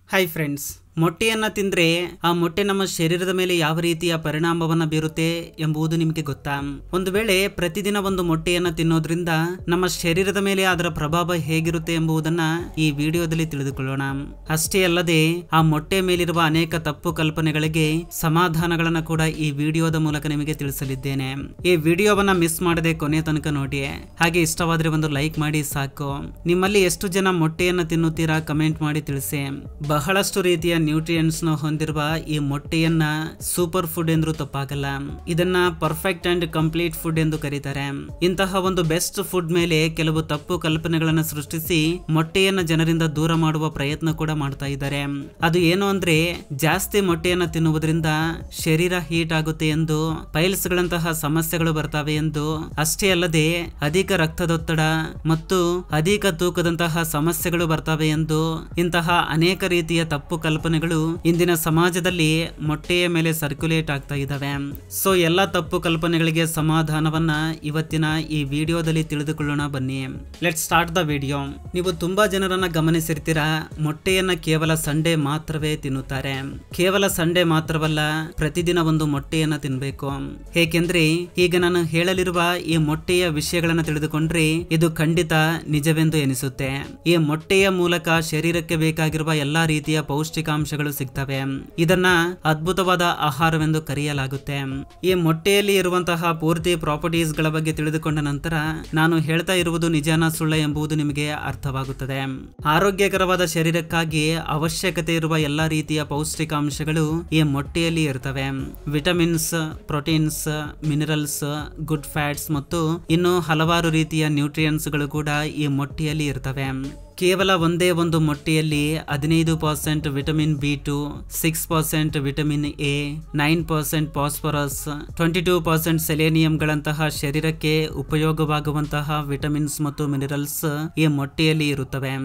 Hi friends, ಮೊಟ್ಟೆಯನ್ನ ತಿಂದ್ರೆ ಆ ಮೊಟ್ಟೆ ನಮ್ಮ ಶರೀರದ ಮೇಲೆ ಯಾವ ರೀತಿಯ ಪರಿಣಾಮವನ್ನ ಬೀರುತ್ತೆ ಎಂಬುದು ನಿಮಗೆ ಗೊತ್ತಾ? ಒಂದು ವೇಳೆ ಪ್ರತಿದಿನ ಒಂದು ಮೊಟ್ಟೆಯನ್ನ ತಿನ್ನೋದ್ರಿಂದ ನಮ್ಮ ಶರೀರದ ಮೇಲೆ ಅದರ ಪ್ರಭಾವ ಹೇಗಿರುತ್ತೆ ಎಂಬುದನ್ನ ಈ ವಿಡಿಯೋದಲ್ಲಿ ತಿಳಿದುಕೊಳ್ಳೋಣ. ಅಷ್ಟೇ ಅಲ್ಲದೆ ಆ ಮೊಟ್ಟೆ ಮೇಲಿರುವ ಅನೇಕ ತಪ್ಪು ಕಲ್ಪನೆಗಳಿಗೆ ಸಮಾಧಾನಗಳನ್ನ ಕೂಡ ಈ ವಿಡಿಯೋದ ಮೂಲಕ ನಿಮಗೆ ತಿಳಿಸಲಿದ್ದೇನೆ. ಈ ವಿಡಿಯೋವನ್ನ ಮಿಸ್ ಮಾಡದೆ ಕೊನೆ ತನಕ ನೋಡಿ. ಹಾಗೆ ಇಷ್ಟವಾದ್ರೆ ಒಂದು ಲೈಕ್ ಮಾಡಿ ಸಾಕು. ನಿಮ್ಮಲ್ಲಿ ಎಷ್ಟು ಜನ ಮೊಟ್ಟೆಯನ್ನ ತಿನ್ನುತ್ತೀರಾ ಕಮೆಂಟ್ ಮಾಡಿ ತಿಳಿಸಿ. ಬಹಳಷ್ಟು ರೀತಿಯ ನ್ಯೂಟ್ರಿಯೆಂಟ್ಸ್ ನ ಹೊಂದಿರುವ ಈ ಮೊಟ್ಟೆಯನ್ನ ಸೂಪರ್ ಫುಡ್ ಎಂದ್ರೂ ತಪ್ಪಾಗಲ್ಲ. ಇದನ್ನ ಪರ್ಫೆಕ್ಟ್ ಅಂಡ್ ಕಂಪ್ಲೀಟ್ ಫುಡ್ ಎಂದು ಕರೀತಾರೆ. ಇಂತಹ ಒಂದು ಬೆಸ್ಟ್ ಫುಡ್ ಮೇಲೆ ಕೆಲವು ತಪ್ಪು ಕಲ್ಪನೆಗಳನ್ನು ಸೃಷ್ಟಿಸಿ ಮೊಟ್ಟೆಯನ್ನ ಜನರಿಂದ ದೂರ ಮಾಡುವ ಪ್ರಯತ್ನ ಕೂಡ ಮಾಡ್ತಾ ಇದ್ದಾರೆ. ಅದು ಏನು ಅಂದ್ರೆ, ಜಾಸ್ತಿ ಮೊಟ್ಟೆಯನ್ನ ತಿನ್ನುವುದರಿಂದ ಶರೀರ ಹೀಟ್ ಆಗುತ್ತೆ ಎಂದು, ಪೈಲ್ಸ್ ಗಳಂತಹ ಸಮಸ್ಯೆಗಳು ಬರ್ತವೆ ಎಂದು, ಅಷ್ಟೇ ಅಲ್ಲದೆ ಅಧಿಕ ರಕ್ತದೊತ್ತಡ ಮತ್ತು ಅಧಿಕ ತೂಕದಂತಹ ಸಮಸ್ಯೆಗಳು ಬರ್ತವೆ ಎಂದು, ಇಂತಹ ಅನೇಕ ರೀತಿಯ ತಪ್ಪು ಕಲ್ಪನೆಗಳು ಇಂದಿನ ಸಮಾಜದಲ್ಲಿ ಮೊಟ್ಟೆಯ ಮೇಲೆ ಸರ್ಕ್ಯುಲೇಟ್ ಆಗ್ತಾ ಇದ್ದಾವೆ. ಸೊ ಎಲ್ಲ ತಪ್ಪು ಕಲ್ಪನೆಗಳಿಗೆ ಸಮಾಧಾನವನ್ನ ಇವತ್ತಿನ ಈ ವಿಡಿಯೋದಲ್ಲಿ ತಿಳಿದುಕೊಳ್ಳೋಣ ಬನ್ನಿ. Let's start the video. ನೀವು ತುಂಬಾ ಜನರನ್ನ ಗಮನಿಸಿರ್ತೀರಾ, ಮೊಟ್ಟೆಯನ್ನ ಕೇವಲ ಸಂಡೇ ಮಾತ್ರವೇ ತಿನ್ನುತ್ತಾರೆ. ಕೇವಲ ಸಂಡೇ ಮಾತ್ರವಲ್ಲ, ಪ್ರತಿದಿನ ಒಂದು ಮೊಟ್ಟೆಯನ್ನ ತಿನ್ಬೇಕು. ಏಕೆಂದ್ರೆ ಈಗ ನಾನು ಹೇಳಲಿರುವ ಈ ಮೊಟ್ಟೆಯ ವಿಷಯಗಳನ್ನ ತಿಳಿದುಕೊಂಡ್ರೆ ಇದು ಖಂಡಿತ ನಿಜವೆಂದು ಎನಿಸುತ್ತೆ. ಈ ಮೊಟ್ಟೆಯ ಮೂಲಕ ಶರೀರಕ್ಕೆ ಬೇಕಾಗಿರುವ ಎಲ್ಲಾ ರೀತಿಯ ಪೌಷ್ಟಿಕಾಂಶಗಳು ಸಿಗ್ತವೆ. ಇದನ್ನ ಅದ್ಭುತವಾದ ಆಹಾರವೆಂದು ಕರೆಯಲಾಗುತ್ತೆ. ಈ ಮೊಟ್ಟೆಯಲ್ಲಿ ಇರುವಂತಹ ಪೂರ್ತಿ ಪ್ರಾಪರ್ಟೀಸ್ ಗಳ ಬಗ್ಗೆ ತಿಳಿದುಕೊಂಡ ನಂತರ ನಾನು ಹೇಳ್ತಾ ಇರುವುದು ನಿಜಾನ ಸುಳ್ಳ ಎಂಬುದು ನಿಮಗೆ ಅರ್ಥವಾಗುತ್ತದೆ. ಆರೋಗ್ಯಕರವಾದ ಶರೀರಕ್ಕಾಗಿ ಅವಶ್ಯಕತೆ ಇರುವ ಎಲ್ಲಾ ರೀತಿಯ ಪೌಷ್ಟಿಕಾಂಶಗಳು ಈ ಮೊಟ್ಟೆಯಲ್ಲಿ ಇರ್ತವೆ. Vitamins, proteins, minerals, good fats ಮತ್ತು ಇನ್ನು ಹಲವಾರು ರೀತಿಯ ನ್ಯೂಟ್ರಿಯೆಂಟ್ಸ್ ಗಳು ಕೂಡ ಈ ಮೊಟ್ಟೆಯಲ್ಲಿ ಇರ್ತವೆ. ಕೇವಲ ಒಂದೇ ಒಂದು ಮೊಟ್ಟೆಯಲ್ಲಿ 15% vitamin B2, 6% vitamin A, 9% phosphorus, 22% selenium ಗಳಂತಹ ಶರೀರಕ್ಕೆ ಉಪಯೋಗವಾಗುವಂತಹ ವಿಟಮಿನ್ಸ್ ಮತ್ತು ಮಿನರಲ್ಸ್ ಈ ಮೊಟ್ಟೆಯಲ್ಲಿ ಇರುತ್ತವೆ.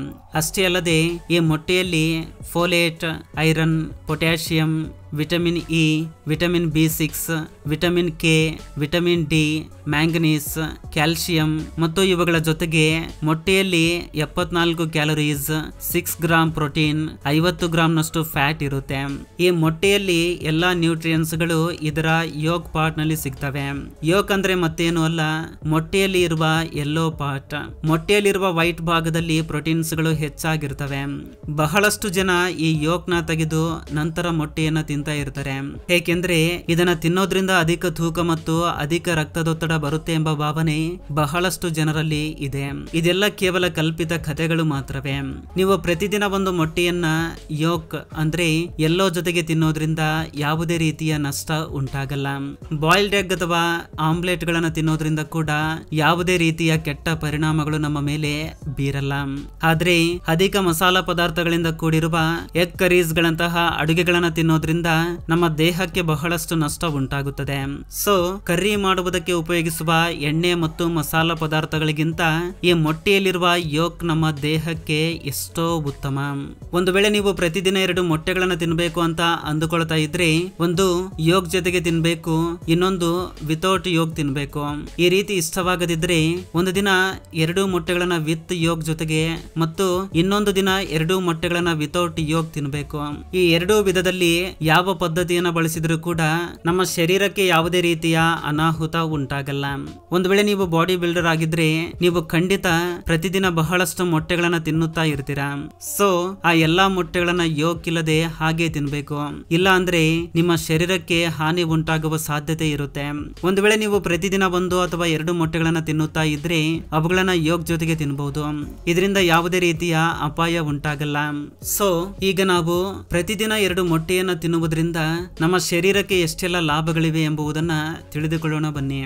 ಅಷ್ಟೇ ಅಲ್ಲದೆ ಈ ಮೊಟ್ಟೆಯಲ್ಲಿ folate, iron, potassium, vitamin E, vitamin B6, vitamin K, vitamin D, manganese, calcium ಮತ್ತು ಇವುಗಳ ಜೊತೆಗೆ ಮೊಟ್ಟೆಯಲ್ಲಿ 74 ಕ್ಯಾಲೋರೀಸ್, 6 ಗ್ರಾಂ ಪ್ರೋಟೀನ್, 50 ಗ್ರಾಂನಷ್ಟು ಫ್ಯಾಟ್ ಇರುತ್ತೆ. ಈ ಮೊಟ್ಟೆಯಲ್ಲಿ ಎಲ್ಲಾ ನ್ಯೂಟ್ರಿಯೆಂಟ್ಸ್ ಗಳು ಇದರ ಯೋಕ್ ಪಾರ್ಟ್ ನಲ್ಲಿ ಸಿಗ್ತವೆ. ಯೋಕ್ ಅಂದ್ರೆ ಮತ್ತೇನು ಅಲ್ಲ, ಮೊಟ್ಟೆಯಲ್ಲಿ ಇರುವ ಯೆಲ್ಲೋ ಪಾರ್ಟ್. ಮೊಟ್ಟೆಯಲ್ಲಿರುವ ವೈಟ್ ಭಾಗದಲ್ಲಿ ಪ್ರೋಟೀನ್ಸ್ ಗಳು ಹೆಚ್ಚಾಗಿರ್ತವೆ. ಬಹಳಷ್ಟು ಜನ ಈ ಯೋಕ್ ನ ತೆಗೆದು ನಂತರ ಮೊಟ್ಟೆಯನ್ನ ತಿಂತಾ ಇರ್ತಾರೆ. ಏಕೆಂದ್ರೆ ಇದನ್ನ ತಿನ್ನೋದ್ರಿಂದ ಅಧಿಕ ತೂಕ ಮತ್ತು ಅಧಿಕ ರಕ್ತದೊತ್ತಡ ಬರುತ್ತೆ ಎಂಬ ಭಾವನೆ ಬಹಳಷ್ಟು ಜನರಲ್ಲಿ ಇದೆ. ಇದೆಲ್ಲ ಕೇವಲ ಕಲ್ಪಿತ ಕಥೆಗಳು ಮಾತ್ರವೇ. ನೀವು ಪ್ರತಿದಿನ ಒಂದು ಮೊಟ್ಟೆಯನ್ನ ಯೋಕ್ ಅಂದ್ರೆ ಎಲ್ಲೋ ಜೊತೆಗೆ ತಿನ್ನೋದ್ರಿಂದ ಯಾವುದೇ ರೀತಿಯ ನಷ್ಟ ಉಂಟಾಗಲ್ಲ. ಬಾಯ್ಲ್ಡ್ ಎಗ್ ಅಥವಾ ಆಮ್ಲೆಟ್ ಗಳನ್ನ ತಿನ್ನೋದ್ರಿಂದ ಕೂಡ ಯಾವುದೇ ರೀತಿಯ ಕೆಟ್ಟ ಪರಿಣಾಮಗಳು ನಮ್ಮ ಮೇಲೆ ಬೀರಲ್ಲ. ಆದ್ರೆ ಅಧಿಕ ಮಸಾಲಾ ಪದಾರ್ಥಗಳಿಂದ ಕೂಡಿರುವ ಎಗ್ ಕರೀಸ್ ಗಳಂತಹ ಅಡುಗೆಗಳನ್ನ ತಿನ್ನೋದ್ರಿಂದ ನಮ್ಮ ದೇಹಕ್ಕೆ ಬಹಳಷ್ಟು ನಷ್ಟ ಉಂಟಾಗುತ್ತದೆ. ಸೊ ಕರ್ರಿ ಮಾಡುವುದಕ್ಕೆ ಉಪಯೋಗಿಸುವ ಎಣ್ಣೆ ಮತ್ತು ಮಸಾಲಾ ಪದಾರ್ಥಗಳಿಗಿಂತ ಈ ಮೊಟ್ಟೆಯಲ್ಲಿರುವ ಯೋಕ್ ನಮ್ಮ ದೇಹಕ್ಕೆ ಎಷ್ಟೋ ಉತ್ತಮ. ಒಂದು ವೇಳೆ ನೀವು ಪ್ರತಿದಿನ 2 ಮೊಟ್ಟೆಗಳನ್ನ ತಿನ್ಬೇಕು ಅಂತ ಅಂದುಕೊಳ್ತಾ ಇದ್ರೆ, ಒಂದು ಯೋಕ್ ಜೊತೆಗೆ ತಿನ್ಬೇಕು, ಇನ್ನೊಂದು ವಿತೌಟ್ ಯೋಕ್ ತಿನ್ಬೇಕು. ಈ ರೀತಿ ಇಷ್ಟವಾಗದಿದ್ರೆ ಒಂದು ದಿನ 2 ಮೊಟ್ಟೆಗಳನ್ನ ವಿತ್ ಯೋಕ್ ಜೊತೆಗೆ ಮತ್ತು ಇನ್ನೊಂದು ದಿನ 2 ಮೊಟ್ಟೆಗಳನ್ನ ವಿತೌಟ್ ಯೋಕ್ ತಿನ್ಬೇಕು. ಈ 2 ವಿಧದಲ್ಲಿ ಯಾವ ಪದ್ಧತಿಯನ್ನ ಬಳಸಿದ್ರು ಕೂಡ ನಮ್ಮ ಶರೀರಕ್ಕೆ ಯಾವುದೇ ರೀತಿಯ ಅನಾಹುತ ಉಂಟಾಗಲ್ಲ. ಒಂದು ವೇಳೆ ನೀವು ಬಾಡಿ ಬಿಲ್ಡರ್ ಆಗಿದ್ರೆ ನೀವು ಖಂಡಿತ ಪ್ರತಿದಿನ ಬಹಳಷ್ಟು ಮೊಟ್ಟೆಗಳನ್ನ ತಿನ್ನುತ್ತಾ ಇರ್ತೀರಾ. ಸೊ ಆ ಎಲ್ಲಾ ಮೊಟ್ಟೆಗಳನ್ನ ಯೋಕ್ ಇಲ್ಲದೆ ಹಾಗೆ ತಿನ್ಬೇಕು. ಇಲ್ಲ ಅಂದ್ರೆ ನಿಮ್ಮ ಶರೀರಕ್ಕೆ ಹಾನಿ ಉಂಟಾಗುವ ಸಾಧ್ಯತೆ ಇರುತ್ತೆ. ಒಂದು ವೇಳೆ ನೀವು ಪ್ರತಿದಿನ 1 ಅಥವಾ 2 ಮೊಟ್ಟೆಗಳನ್ನ ತಿನ್ನುತ್ತಾ ಇದ್ರೆ ಅವುಗಳನ್ನ ಯೋಕ್ ಜೊತೆಗೆ ತಿನ್ನಬಹುದು. ಇದರಿಂದ ಯಾವುದೇ ರೀತಿಯ ಅಪಾಯ ಉಂಟಾಗಲ್ಲ. ಸೊ ಈಗ ನಾವು ಪ್ರತಿದಿನ 2 ಮೊಟ್ಟೆಯನ್ನ ತಿನ್ನುವುದರಿಂದ ನಮ್ಮ ಶರೀರಕ್ಕೆ ಎಷ್ಟೆಲ್ಲ ಲಾಭಗಳಿವೆ ಎಂಬುದನ್ನ ತಿಳಿದುಕೊಳ್ಳೋಣ ಬನ್ನಿ.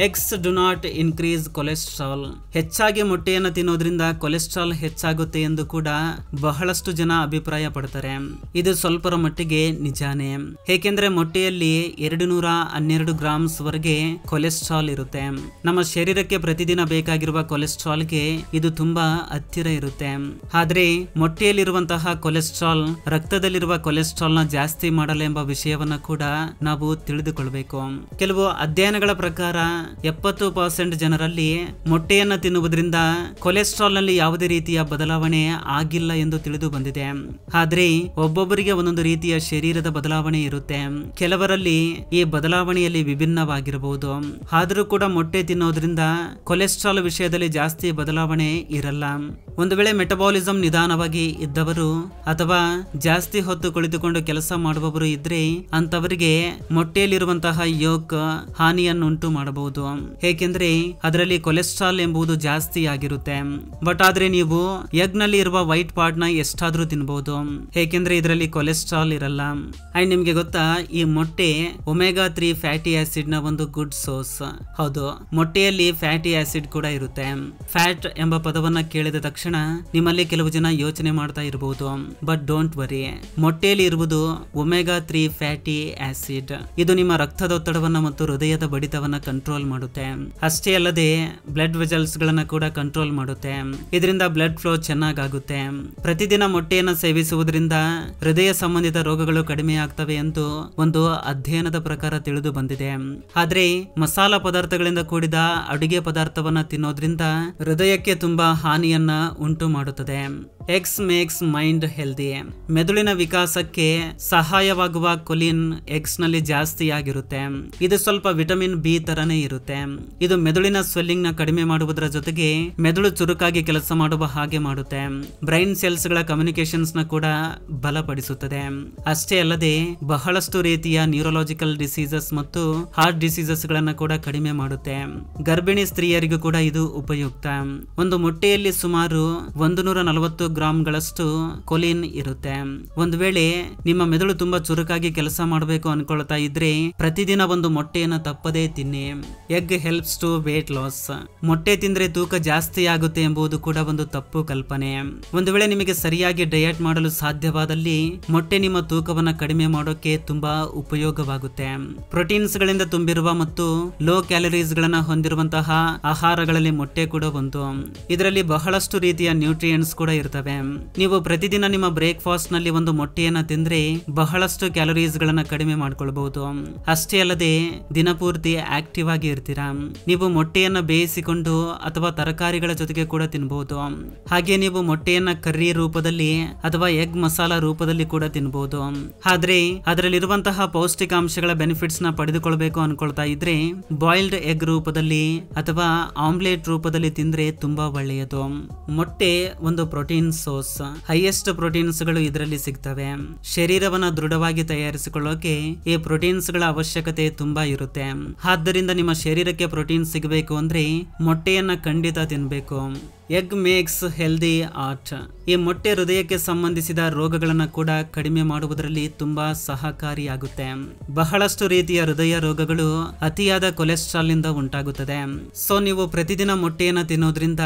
Eggs do not increase cholesterol. ಹೆಚ್ಚಾಗಿ ಮೊಟ್ಟೆಯನ್ನು ತಿನ್ನೋದ್ರಿಂದ ಕೊಲೆಸ್ಟ್ರಾಲ್ ಹೆಚ್ಚಾಗುತ್ತೆ ಎಂದು ಕೂಡ ಬಹಳಷ್ಟು ಜನ ಅಭಿಪ್ರಾಯ ಪಡ್ತಾರೆ. ಇದು ಸ್ವಲ್ಪರ ಮಟ್ಟಿಗೆ ನಿಜಾನೇ. ಏಕೆಂದ್ರೆ ಮೊಟ್ಟೆಯಲ್ಲಿ 212 ಗ್ರಾಮ್ಸ್ ವರೆಗೆ ಕೊಲೆಸ್ಟ್ರಾಲ್ ಇರುತ್ತೆ. ನಮ್ಮ ಶರೀರಕ್ಕೆ ಪ್ರತಿದಿನ ಬೇಕಾಗಿರುವ ಕೊಲೆಸ್ಟ್ರಾಲ್ಗೆ ಇದು ತುಂಬಾ ಹತ್ತಿರ ಇರುತ್ತೆ. ಆದ್ರೆ ಮೊಟ್ಟೆಯಲ್ಲಿರುವಂತಹ ಕೊಲೆಸ್ಟ್ರಾಲ್ ರಕ್ತದಲ್ಲಿರುವ ಕೊಲೆಸ್ಟ್ರಾಲ್ ನ ಜಾಸ್ತಿ ಮಾಡಲ್ಲ ಎಂಬ ವಿಷಯವನ್ನ ಕೂಡ ನಾವು ತಿಳಿದುಕೊಳ್ಬೇಕು. ಕೆಲವು ಅಧ್ಯಯನಗಳ ಪ್ರಕಾರ 70% ಜನರಲ್ಲಿ ಮೊಟ್ಟೆಯನ್ನ ತಿನ್ನುವುದರಿಂದ ಕೊಲೆಸ್ಟ್ರಾಲ್ ನಲ್ಲಿ ಯಾವುದೇ ರೀತಿಯ ಬದಲಾವಣೆ ಆಗಿಲ್ಲ ಎಂದು ತಿಳಿದು ಬಂದಿದೆ. ಆದ್ರೆ ಒಬ್ಬೊಬ್ಬರಿಗೆ ಒಂದೊಂದು ರೀತಿಯ ಶರೀರದ ಬದಲಾವಣೆ ಇರುತ್ತೆ. ಕೆಲವರಲ್ಲಿ ಈ ಬದಲಾವಣೆಯಲ್ಲಿ ವಿಭಿನ್ನವಾಗಿರಬಹುದು. ಆದರೂ ಕೂಡ ಮೊಟ್ಟೆ ತಿನ್ನೋದ್ರಿಂದ ಕೊಲೆಸ್ಟ್ರಾಲ್ ವಿಷಯದಲ್ಲಿ ಜಾಸ್ತಿ ಬದಲಾವಣೆ ಇರಲ್ಲ. ಒಂದು ವೇಳೆ ಮೆಟಬಾಲಿಸಂ ನಿಧಾನವಾಗಿ ಇದ್ದವರು ಅಥವಾ ಜಾಸ್ತಿ ಹೊತ್ತು ಕುಳಿತುಕೊಂಡು ಕೆಲಸ ಮಾಡುವವರು ಇದ್ರೆ ಅಂತವರಿಗೆ ಮೊಟ್ಟೆಯಲ್ಲಿರುವಂತಹ ಯೋಕ್ ಹಾನಿಯನ್ನುಂಟು ಮಾಡಬಹುದು. ಏಕೆಂದ್ರೆ ಅದರಲ್ಲಿ ಕೊಲೆಸ್ಟ್ರಾಲ್ ಎಂಬುದು ಜಾಸ್ತಿ ಆಗಿರುತ್ತೆ. ಬಟ್ ಆದ್ರೆ ನೀವು ಎಗ್ ನಲ್ಲಿ ಇರುವ ವೈಟ್ ಪಾರ್ಟ್ ನ ಎಷ್ಟಾದ್ರೂ ತಿನ್ಬಹುದು, ಏಕೆಂದ್ರೆ ಇದರಲ್ಲಿ ಕೊಲೆಸ್ಟ್ರಾಲ್ ಇರಲ್ಲ. ಅಂಡ್ ನಿಮ್ಗೆ ಗೊತ್ತಾ, ಈ ಮೊಟ್ಟೆ ಒಮೆಗಾ 3 ಫ್ಯಾಟಿ ಆಸಿಡ್ ನ ಒಂದು ಗುಡ್ ಸೋರ್ಸ್. ಹೌದು, ಮೊಟ್ಟೆಯಲ್ಲಿ ಫ್ಯಾಟಿ ಆಸಿಡ್ ಕೂಡ ಇರುತ್ತೆ. ಫ್ಯಾಟ್ ಎಂಬ ಪದವನ್ನ ಕೇಳಿದ ತಕ್ಷಣ ನಿಮ್ಮಲ್ಲಿ ಕೆಲವು ಜನ ಯೋಚನೆ ಮಾಡ್ತಾ ಇರಬಹುದು. ಬಟ್ ಡೋಂಟ್ ವರಿ, ಮೊಟ್ಟೆಯಲ್ಲಿ ಇರುವುದು ಒಮೆಗಾ 3 ಫ್ಯಾಟಿ ಆಸಿಡ್. ಇದು ನಿಮ್ಮ ರಕ್ತದೊತ್ತಡವನ್ನ ಮತ್ತು ಹೃದಯದ ಬಡಿತವನ್ನ ಕಂಟ್ರೋಲ್ ಮಾಡುತ್ತೆ. ಅಷ್ಟೇ ಅಲ್ಲದೆ ಬ್ಲಡ್ ವೆಸಲ್ಸ್ ಗಳನ್ನ ಕೂಡ ಕಂಟ್ರೋಲ್ ಮಾಡುತ್ತೆ. ಇದರಿಂದ ಬ್ಲಡ್ ಫ್ಲೋ ಚೆನ್ನಾಗಾಗುತ್ತೆ. ಪ್ರತಿದಿನ ಮೊಟ್ಟೆಯನ್ನ ಸೇವಿಸುವುದರಿಂದ ಹೃದಯ ಸಂಬಂಧಿತ ರೋಗಗಳು ಕಡಿಮೆ ಆಗ್ತವೆ ಎಂದು ಒಂದು ಅಧ್ಯಯನದ ಪ್ರಕಾರ ತಿಳಿದು ಬಂದಿದೆ. ಆದ್ರೆ ಮಸಾಲಾ ಪದಾರ್ಥಗಳಿಂದ ಕೂಡಿದ ಅಡುಗೆ ಪದಾರ್ಥವನ್ನ ತಿನ್ನೋದ್ರಿಂದ ಹೃದಯಕ್ಕೆ ತುಂಬಾ ಹಾನಿಯನ್ನ ಉಂಟು ಮಾಡುತ್ತದೆ. Eggs makes mind healthy. ಮೆದುಳಿನ ವಿಕಾಸಕ್ಕೆ ಸಹಾಯವಾಗುವ ಕೊಲಿನ್ ಎಗ್ಸ್ ನಲ್ಲಿ ಜಾಸ್ತಿ ಆಗಿರುತ್ತೆ. ಇದು ಸ್ವಲ್ಪ ವಿಟಮಿನ್ ಬಿ ತರನೇ ಇರುತ್ತೆ. ಇದು ಮೆದುಳಿನ ಸ್ವೆಲ್ಲಿಂಗ್ ನ ಕಡಿಮೆ ಮಾಡುವುದರ ಜೊತೆಗೆ ಮೆದುಳು ಚುರುಕಾಗಿ ಕೆಲಸ ಮಾಡುವ ಹಾಗೆ ಮಾಡುತ್ತೆ. ಬ್ರೈನ್ ಸೆಲ್ಸ್ ಗಳ ಕಮ್ಯುನಿಕೇಶನ್ಸ್ ನ ಕೂಡ ಬಲಪಡಿಸುತ್ತದೆ. ಅಷ್ಟೇ ಅಲ್ಲದೆ ಬಹಳಷ್ಟು ರೀತಿಯ ನ್ಯೂರೋಲಾಜಿಕಲ್ ಡಿಸೀಸಸ್ ಮತ್ತು ಹಾರ್ಟ್ ಡಿಸೀಸಸ್ ಗಳನ್ನ ಕೂಡ ಕಡಿಮೆ ಮಾಡುತ್ತೆ. ಗರ್ಭಿಣಿ ಸ್ತ್ರೀಯರಿಗೂ ಕೂಡ ಇದು ಉಪಯುಕ್ತ. ಒಂದು ಮೊಟ್ಟೆಯಲ್ಲಿ ಸುಮಾರು 140 ಗ್ರಾಂಗಳಷ್ಟು ಕೊಲಿನ್ ಇರುತ್ತೆ. ಒಂದು ವೇಳೆ ನಿಮ್ಮ ಮೆದುಳು ತುಂಬಾ ಚುರುಕಾಗಿ ಕೆಲಸ ಮಾಡಬೇಕು ಅನ್ಕೊಳ್ತಾ ಇದ್ರೆ ಪ್ರತಿದಿನ ಒಂದು ಮೊಟ್ಟೆಯನ್ನ ತಪ್ಪದೇ ತಿನ್ನಿ. Egg helps to weight loss. ಮೊಟ್ಟೆ ತಿಂದ್ರೆ ತೂಕ ಜಾಸ್ತಿ ಆಗುತ್ತೆ ಎಂಬುದು ಕೂಡ ಒಂದು ತಪ್ಪು ಕಲ್ಪನೆ. ಒಂದು ವೇಳೆ ನಿಮಗೆ ಸರಿಯಾಗಿ ಡಯಟ್ ಮಾಡಲು ಸಾಧ್ಯವಾದಲ್ಲಿ ಮೊಟ್ಟೆ ನಿಮ್ಮ ತೂಕವನ್ನ ಕಡಿಮೆ ಮಾಡೋಕೆ ತುಂಬಾ ಉಪಯೋಗವಾಗುತ್ತೆ. ಪ್ರೋಟೀನ್ಸ್ ಗಳಿಂದ ತುಂಬಿರುವ ಮತ್ತು ಲೋ ಕ್ಯಾಲರೀಸ್ ಗಳನ್ನ ಹೊಂದಿರುವಂತಹ ಆಹಾರಗಳಲ್ಲಿ ಮೊಟ್ಟೆ ಕೂಡ ಒಂದು. ಇದರಲ್ಲಿ ಬಹಳಷ್ಟು ರೀತಿಯ ನ್ಯೂಟ್ರಿಯೆಂಟ್ಸ್ ಕೂಡ ಇರ್ತವೆ. ನೀವು ಪ್ರತಿದಿನ ನಿಮ್ಮ ಬ್ರೇಕ್ಫಾಸ್ಟ್ ನಲ್ಲಿ ಒಂದು ಮೊಟ್ಟೆಯನ್ನ ತಿಂದ್ರೆ ಬಹಳಷ್ಟು ಕ್ಯಾಲರೀಸ್ ಗಳನ್ನ ಕಡಿಮೆ ಮಾಡ್ಕೊಳ್ಬಹುದು. ಅಷ್ಟೇ ಅಲ್ಲದೆ ದಿನಪೂರ್ತಿ ಆಕ್ಟಿವ್ ಆಗಿ ಇರ್ತೀರಾ. ನೀವು ಮೊಟ್ಟೆಯನ್ನ ಬೇಯಿಸಿಕೊಂಡು ಅಥವಾ ತರಕಾರಿಗಳ ಜೊತೆಗೆ ಕೂಡ ತಿನ್ನಬಹುದು. ಹಾಗೆ ನೀವು ಮೊಟ್ಟೆಯನ್ನ ಕರ್ರಿ ರೂಪದಲ್ಲಿ ಅಥವಾ ಎಗ್ ಮಸಾಲಾ ರೂಪದಲ್ಲಿ ಕೂಡ ತಿನ್ನಬಹುದು. ಆದ್ರೆ ಅದರಲ್ಲಿರುವಂತಹ ಪೌಷ್ಟಿಕಾಂಶಗಳ ಬೆನಿಫಿಟ್ಸ್ ನ ಪಡೆದುಕೊಳ್ಬೇಕು ಅನ್ಕೊಳ್ತಾ ಇದ್ರೆ ಬಾಯ್ಲ್ಡ್ ಎಗ್ ರೂಪದಲ್ಲಿ ಅಥವಾ ಆಮ್ಲೆಟ್ ರೂಪದಲ್ಲಿ ತಿಂದ್ರೆ ತುಂಬಾ ಒಳ್ಳೆಯದು. ಮೊಟ್ಟೆ ಒಂದು ಪ್ರೋಟೀನ್ ಸೋರ್ಸ್. ಹೈಯೆಸ್ಟ್ ಪ್ರೋಟೀನ್ಸ್ ಗಳು ಇದರಲ್ಲಿ ಸಿಗ್ತವೆ. ಶರೀರವನ್ನ ದೃಢವಾಗಿ ತಯಾರಿಸಿಕೊಳ್ಳೋಕೆ ಈ ಪ್ರೋಟೀನ್ಸ್ ಗಳ ಅವಶ್ಯಕತೆ ತುಂಬಾ ಇರುತ್ತೆ. ಆದ್ದರಿಂದ ನಿಮ್ಮ ಶರೀರಕ್ಕೆ ಪ್ರೋಟೀನ್ ಸಿಗಬೇಕು ಅಂದ್ರೆ ಮೊಟ್ಟೆಯನ್ನ ಖಂಡಿತ ತಿನ್ಬೇಕು. Egg makes healthy art. ಈ ಮೊಟ್ಟೆ ಹೃದಯಕ್ಕೆ ಸಂಬಂಧಿಸಿದ ರೋಗಗಳನ್ನ ಕೂಡ ಕಡಿಮೆ ಮಾಡುವುದರಲ್ಲಿ ತುಂಬಾ ಸಹಕಾರಿಯಾಗುತ್ತೆ. ಬಹಳಷ್ಟು ರೀತಿಯ ಹೃದಯ ರೋಗಗಳು ಅತಿಯಾದ ಕೊಲೆಸ್ಟ್ರಾಲ್ ನಿಂದ ಉಂಟಾಗುತ್ತದೆ. ಸೊ ನೀವು ಪ್ರತಿದಿನ ಮೊಟ್ಟೆಯನ್ನ ತಿನ್ನೋದ್ರಿಂದ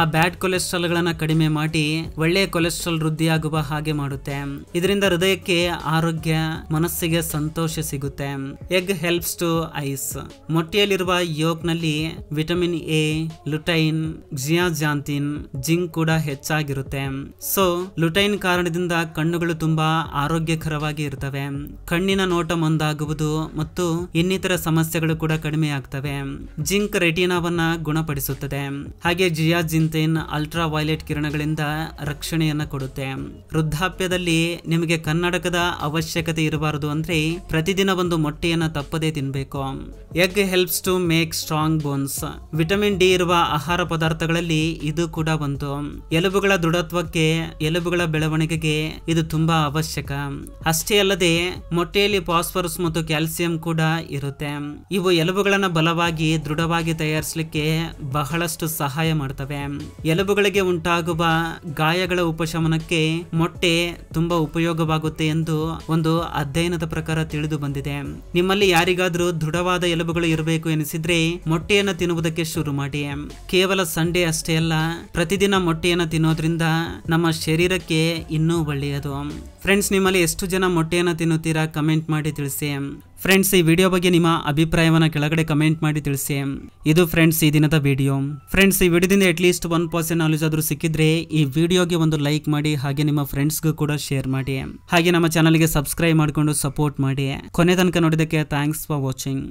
ಆ ಬ್ಯಾಡ್ ಕೊಲೆಸ್ಟ್ರಾಲ್ ಗಳನ್ನ ಕಡಿಮೆ ಮಾಡಿ ಒಳ್ಳೆಯ ಕೊಲೆಸ್ಟ್ರಾಲ್ ವೃದ್ಧಿಯಾಗುವ ಹಾಗೆ ಮಾಡುತ್ತೆ. ಇದರಿಂದ ಹೃದಯಕ್ಕೆ ಆರೋಗ್ಯ, ಮನಸ್ಸಿಗೆ ಸಂತೋಷ ಸಿಗುತ್ತೆ. Egg helps to eyes. ಮೊಟ್ಟೆಯಲ್ಲಿರುವ ಯೋಕ್ ನಲ್ಲಿ vitamin A, lutein, zeaxanthin, zinc ಕೂಡ ಹೆಚ್ಚಾಗಿರುತ್ತೆ. ಸೊ ಲುಟೈನ್ ಕಾರಣದಿಂದ ಕಣ್ಣುಗಳು ತುಂಬಾ ಆರೋಗ್ಯಕರವಾಗಿ ಇರ್ತವೆ. ಕಣ್ಣಿನ ನೋಟ ಮಂದಾಗುವುದು ಮತ್ತು ಇನ್ನಿತರ ಸಮಸ್ಯೆಗಳು ಕೂಡ ಕಡಿಮೆ ಆಗ್ತವೆ. ಜಿಂಕ್ ರೆಟಿನಾವನ್ನ ಗುಣಪಡಿಸುತ್ತದೆ. ಹಾಗೆ ಜಿಯಾಜಿಂತಿನ್ ಅಲ್ಟ್ರಾ ವೈಲೆಟ್ ಕಿರಣಗಳಿಂದ ರಕ್ಷಣೆಯನ್ನ ಕೊಡುತ್ತೆ. ವೃದ್ಧಾಪ್ಯದಲ್ಲಿ ನಿಮಗೆ ಕನ್ನಡಕದ ಅವಶ್ಯಕತೆ ಇರಬಾರದು ಅಂದ್ರೆ ಪ್ರತಿದಿನ ಒಂದು ಮೊಟ್ಟೆಯನ್ನ ತಪ್ಪದೇ ತಿನ್ಬೇಕು. Egg helps to make strong bones. Vitamin D ಇರುವ ಆಹಾರ ಪದಾರ್ಥಗಳಲ್ಲಿ ಇದು ಕೂಡ ಒಂದು. ಎಲುಬುಗಳ ದೃಢತ್ವಕ್ಕೆ, ಎಲುಬುಗಳ ಬೆಳವಣಿಗೆಗೆ ಇದು ತುಂಬಾ ಅವಶ್ಯಕ. ಅಷ್ಟೇ ಅಲ್ಲದೆ ಮೊಟ್ಟೆಯಲ್ಲಿ ಫಾಸ್ಫರಸ್ ಮತ್ತು ಕ್ಯಾಲ್ಸಿಯಂ ಕೂಡ ಇರುತ್ತೆ. ಇವು ಎಲುಬುಗಳನ್ನ ಬಲವಾಗಿ, ದೃಢವಾಗಿ ತಯಾರಿಸಲಿಕ್ಕೆ ಬಹಳಷ್ಟು ಸಹಾಯ ಮಾಡ್ತವೆ. ಎಲುಬುಗಳಿಗೆ ಉಂಟಾಗುವ ಗಾಯಗಳ ಉಪಶಮನಕ್ಕೆ ಮೊಟ್ಟೆ ತುಂಬಾ ಉಪಯೋಗವಾಗುತ್ತೆ ಎಂದು ಒಂದು ಅಧ್ಯಯನದ ಪ್ರಕಾರ ತಿಳಿದು ಬಂದಿದೆ. ನಿಮ್ಮಲ್ಲಿ ಯಾರಿಗಾದ್ರೂ ದೃಢವಾದ ಎಲುಬುಗಳು ಇರಬೇಕು ಎನಿಸಿದ್ರೆ ಮೊಟ್ಟೆಯನ್ನು ತಿನ್ನುವುದಕ್ಕೆ ಶುರು ಮಾಡಿ. ಕೇವಲ ಸಂಡೇ ಅಷ್ಟೇ ಅಲ್ಲ, ಪ್ರತಿದಿನ ಮೊಟ್ಟೆಯನ್ನು ತಿನ್ನೋದ್ರಿಂದ ನಮ್ಮ ಶರೀರಕ್ಕೆ ಇನ್ನೂ ಒಳ್ಳೆಯದು. ಫ್ರೆಂಡ್ಸ್, ನಿಮ್ಮಲ್ಲಿ ಎಷ್ಟು ಜನ ಮೊಟ್ಟೆಯನ್ನು ತಿನ್ನುತ್ತೀರಾ ಕಮೆಂಟ್ ಮಾಡಿ ತಿಳಿಸಿ. ಫ್ರೆಂಡ್ಸ್, ಈ ವಿಡಿಯೋ ಬಗ್ಗೆ ನಿಮ್ಮ ಅಭಿಪ್ರಾಯವನ್ನ ಕೆಳಗಡೆ ಕಮೆಂಟ್ ಮಾಡಿ ತಿಳಿಸಿ. ಇದು ಫ್ರೆಂಡ್ಸ್ ಈ ದಿನದ ವಿಡಿಯೋ. ಫ್ರೆಂಡ್ಸ್, ಈ ವಿಡಿಯೋದಿಂದ ಅಟ್ಲೀಸ್ಟ್ 1% ನಾಲೆಜ್ ಆದ್ರೂ ಸಿಕ್ಕಿದ್ರೆ ಈ ವಿಡಿಯೋಗೆ ಒಂದು ಲೈಕ್ ಮಾಡಿ, ಹಾಗೆ ನಿಮ್ಮ ಫ್ರೆಂಡ್ಸ್ಗೂ ಕೂಡ ಶೇರ್ ಮಾಡಿ, ಹಾಗೆ ನಮ್ಮ ಚಾನಲ್ಗೆ ಸಬ್ಸ್ಕ್ರೈಬ್ ಮಾಡಿಕೊಂಡು ಸಪೋರ್ಟ್ ಮಾಡಿ. ಕೊನೆ ತನಕ ನೋಡಿದ್ದಕ್ಕೆ ಥ್ಯಾಂಕ್ಸ್ ಫಾರ್ ವಾಚಿಂಗ್.